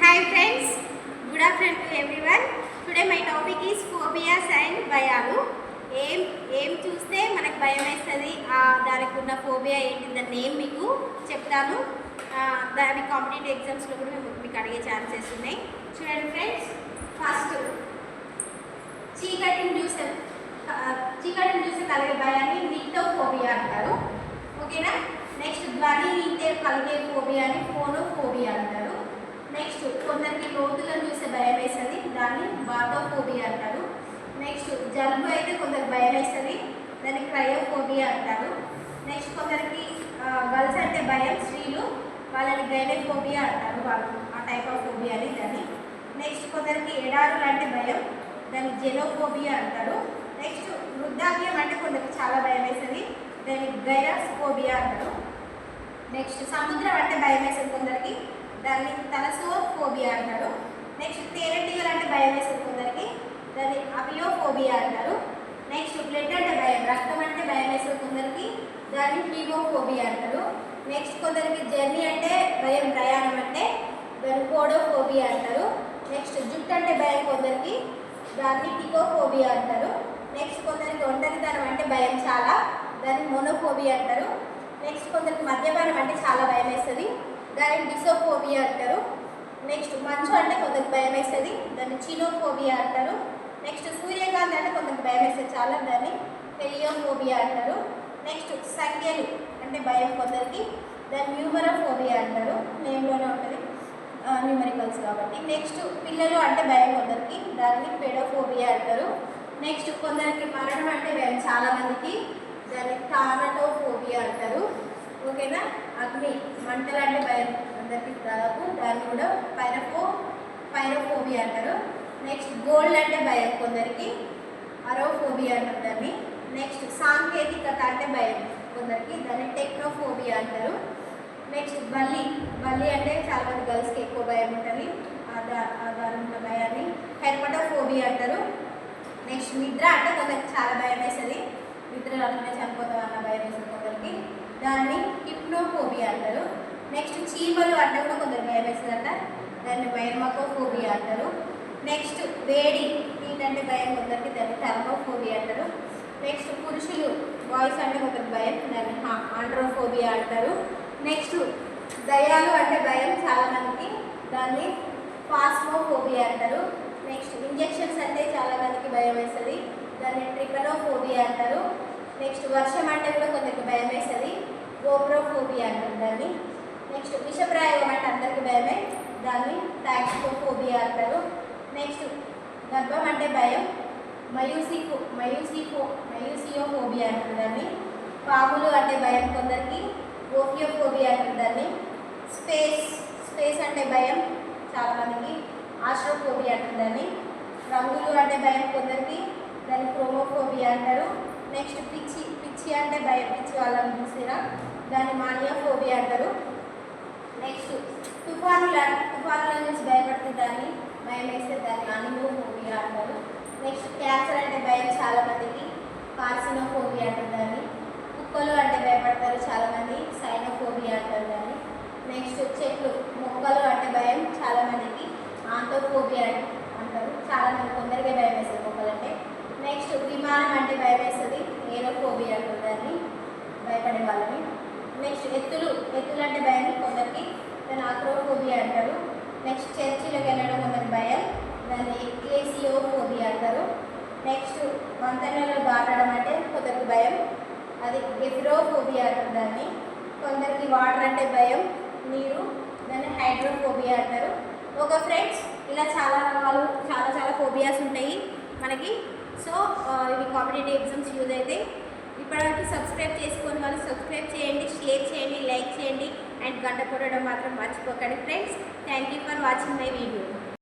Hi friends, good afternoon to everyone. Today my topic is phobias and భయాలు. ఏం చూస్తే మనకు భయం వేస్తుంది, దానికి ఉన్న ఫోబియా ఏంటి, దాని నేమ్ మీకు చెప్తాను. దాని కాంపిటేటివ్ ఎగ్జామ్స్లో కూడా మీకు అడిగే ఛాన్సెస్ ఉన్నాయి. చూడండి ఫ్రెండ్స్, ఫస్ట్ చీకటిని చూస్తే కలిగే భయాన్ని నిక్టోఫోబియా అంటారు. ఓకేనా. నెక్స్ట్ ధ్వని వింటే కలిగే ఫోబియాని ఫోనోఫోబియా అంటారు. నెక్స్ట్ కొందరికి లోతులను చూస్తే భయం వేస్తుంది, దాన్ని బాటోఫోబియా అంటారు. నెక్స్ట్ జలుబు అయితే కొందరికి భయం వేస్తుంది, దాన్ని క్రయోఫోబియా అంటారు. నెక్స్ట్ కొందరికి గర్ల్స్ అంటే భయం, స్త్రీలు, వాళ్ళని గైనోఫోబియా అంటారు, వాళ్ళు ఆ టైప్ ఆఫ్ ఫోబియా అని దాన్ని. నెక్స్ట్ కొందరికి ఎడారులు అంటే భయం, దాన్ని జెనోఫోబియా అంటారు. నెక్స్ట్ వృద్ధాప్యం అంటే కొందరికి చాలా భయం వేస్తుంది, దాన్ని గైరాస్ఫోబియా అంటారు. నెక్స్ట్ సముద్రం అంటే భయం వేస్తుంది కొందరికి, దాన్ని థలసోఫోబియా అంటారు. నెక్స్ట్ తేనెటీగలు అంటే భయం వేస్తుంది కొందరికి, దాన్ని అపియోఫోబియా అంటారు. నెక్స్ట్ బ్లడ్ అంటే భయం, రక్తం అంటే భయం వేస్తుంది కొందరికి, దాన్ని హీమోఫోబియా అంటారు. నెక్స్ట్ కొందరికి జర్నీ అంటే భయం, ప్రయాణం అంటే దాన్ని కోడోఫోబియా అంటారు. నెక్స్ట్ జుట్టు అంటే భయం కొందరికి, దాన్ని టికోఫోబియా అంటారు. నెక్స్ట్ కొందరికి ఒంటరితనం అంటే భయం చాలా, దాన్ని మోనోఫోబియా అంటారు. నెక్స్ట్ కొందరికి మద్యపానం అంటే చాలా భయం వేస్తుంది, దాన్ని డిసోఫోబియా అంటారు. నెక్స్ట్ మంచు అంటే కొందరికి భయం వేస్తుంది, దాన్ని చినోఫోబియా అంటారు. నెక్స్ట్ సూర్యకాంతి అంటే కొందరికి భయం వేస్తుంది చాలా, దాన్ని హెలియోఫోబియా అంటారు. నెక్స్ట్ సంఖ్యలు అంటే భయం కొందరికి, దాన్ని న్యూమరోఫోబియా అంటారు, నేమ్లోనే ఉంటుంది న్యూమరికల్స్ కాబట్టి. నెక్స్ట్ పిల్లలు అంటే భయం కొందరికి, దాన్ని పెడోఫోబియా అంటారు. నెక్స్ట్ కొందరికి మరణం అంటే భయం చాలా మందికి, దాన్ని థానటోఫోబియా అంటారు. ఓకేనా. అగ్ని మంటలు అంటే భయం అందరికి దాదాపు, దాన్ని కూడా పైరోఫోబియా అంటారు. నెక్స్ట్ గోల్డ్ అంటే భయం కొందరికి, అరోఫోబియా అంటారు దాన్ని. నెక్స్ట్ సాంకేతికత అంటే భయం కొందరికి, దాన్ని టెక్నోఫోబియా అంటారు. నెక్స్ట్ బల్లి అంటే చాలా మంది గర్ల్స్కి ఎక్కువ భయం ఉంటుంది, దాని ఉన్న భయాన్ని హెర్మటోఫోబియా అంటారు. నెక్స్ట్ నిద్ర అంటే కొందరికి చాలా భయం వేస్తుంది, నిద్ర రాకుండా చనిపోతాం అన్న భయం వేస్తుంది కొందరికి, దాన్ని హిప్నోఫోబియా అంటారు. నెక్స్ట్ చీమలు అంటే కూడా కొందరు భయం వేస్తుందంట, దాన్ని వైర్మకోఫోబియా అంటారు. నెక్స్ట్ వేడి హీట్ అంటే భయం కొందరికి, దాన్ని థర్మోఫోబియా అంటారు. నెక్స్ట్ పురుషులు బాయ్స్ అంటే కొందరికి భయం, దాన్ని ఆండ్రోఫోబియా అంటారు. నెక్స్ట్ దయాలు అంటే భయం చాలా మందికి, దాన్ని ఫాస్మోఫోబియా అంటారు. నెక్స్ట్ ఇంజెక్షన్స్ అంటే చాలా మందికి భయం వేస్తుంది, దాన్ని ట్రికనోఫోబియా అంటారు. నెక్స్ట్ వర్షం అంటే కూడా కొందరికి భయం వేస్తుంది, గోప్రోఫోబియా అంటారు దాన్ని. నెక్స్ట్ విషప్రయోగం అంటే అందరికీ భయమే, దాన్ని టాక్సికోఫోబియా అంటారు. నెక్స్ట్ గర్భం అంటే భయం, మయూసియోఫోబియా అంటారు దాన్ని. పాములు అంటే భయం కొందరికి, ఓఫియోఫోబియా అంటారు దాన్ని. స్పేస్ అంటే భయం చాలా మందికి, ఆస్ట్రోఫోబియా అంటారు దాన్ని. రంగులు అంటే భయం కొందరికి, దాన్ని క్రోమోఫోబియా అంటారు. నెక్స్ట్ పిచ్చి అంటే భయం, పిచ్చి వాళ్ళని చూసినా, దాన్ని మానియోఫోబియా అంటారు. నెక్స్ట్ తుఫానులను చూసి భయపడితే దాన్ని భయం వేస్తే దాన్ని అనిమోఫోబియా అంటారు. నెక్స్ట్ క్యాన్సర్ అంటే భయం చాలా మందికి, కార్సినోఫోబియా అంటారు దాన్ని. కుక్కలు అంటే భయపడతారు చాలామంది, సైనోఫోబియా అంటారు దాన్ని. నెక్స్ట్ మొక్కలు అంటే భయం చాలా మందికి, ఆంతోఫోబియా అంటారు, చాలా మంది కొందరికే భయం వేస్తుంది మొక్కలు అంటే. నెక్స్ట్ విమానం అంటే భయం వేస్తుంది, ఏరోఫోబియా అంటారు దాన్ని, భయపడే వాళ్ళని. నెక్స్ట్ ఎత్తులు అంటే భయం కొందరికి, దాన్ని ఆక్రోఫోబియా అంటారు. నెక్స్ట్ చర్చిలోకి వెళ్ళడం కొందరికి భయం, దాన్ని ఎక్లేసియోఫోబియా అంటారు. నెక్స్ట్ వంతెనలో దాటడం అంటే కొందరికి భయం, అది గెఫిరోఫోబియా అంటారు దాన్ని. కొందరికి వాటర్ అంటే భయం, నీరు, దాన్ని హైడ్రోఫోబియా అంటారు. ఓకే ఫ్రెండ్స్, ఇలా చాలా రకాలు చాలా ఫోబియాస్ ఉంటాయి మనకి. సో ఇవి కాంపిటేటివ్ ఎగ్జామ్స్ యూజ్ అయితే ఇప్పటివరకు సబ్స్క్రైబ్ చేసుకొని వాళ్ళు సబ్స్క్రైబ్ చేయండి, షేర్ చేయండి, లైక్ చేయండి అండ్ గంట కొట్టడం మాత్రం మర్చిపోకండి friends. Thank you for watching my video.